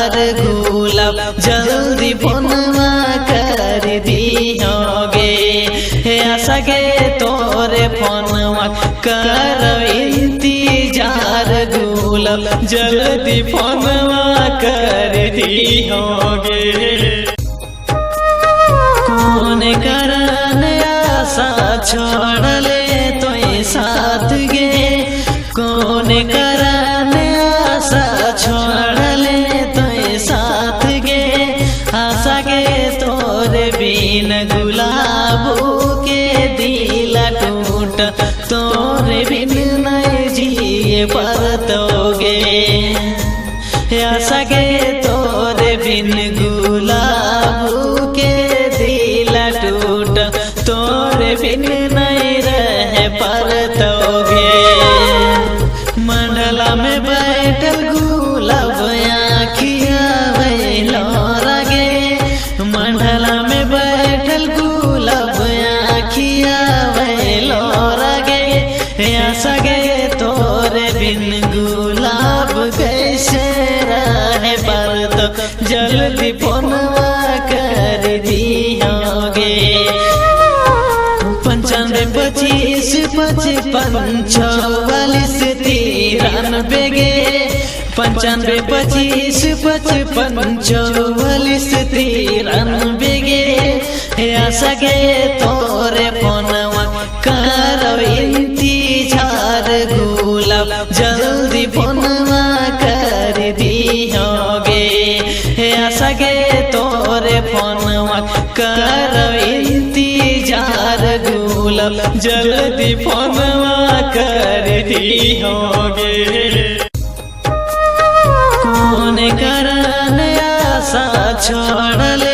जार गुलाब जल्दी फोनवा कर दियोगे। आशा के तोरे फोनवा करो इंतजार गुलाब जल्दी फोनवा कर दियोगे। कौन करन आशा छोड़ ले तो साथ गे, कौन करन आशा छोड़ ले तो साथ गे। आशा के तोरे बिन गुलाबो के दिल टूट, तोरे बिन नहीं जिए परतोगे। आशा के तोरे बिन गुलाबो के दिल टूट, तोरे बिन नहीं रह परतोगे। मंडला में बैठल गुलाब आँखिया वैलो रगे, मंडला में बैठल गुलाब आँखिया वैलो रगे। आशा गे तोरे बिन गुलाब कैसे रहे परतो, जल्दी फोनवा कर दियोगे। 95 25 55 44 93 गे, 95 25 55 44 93 गे। आशा गे तोरे फोनवा करो इंतजार गुलाब जल्दी फोनवा कर दियोगे। आशा गे तोरे फोनवा करो इंतजार गुलाब जल्दी फोनवा कर दियोगे। कौन करन आशा छोड़ ले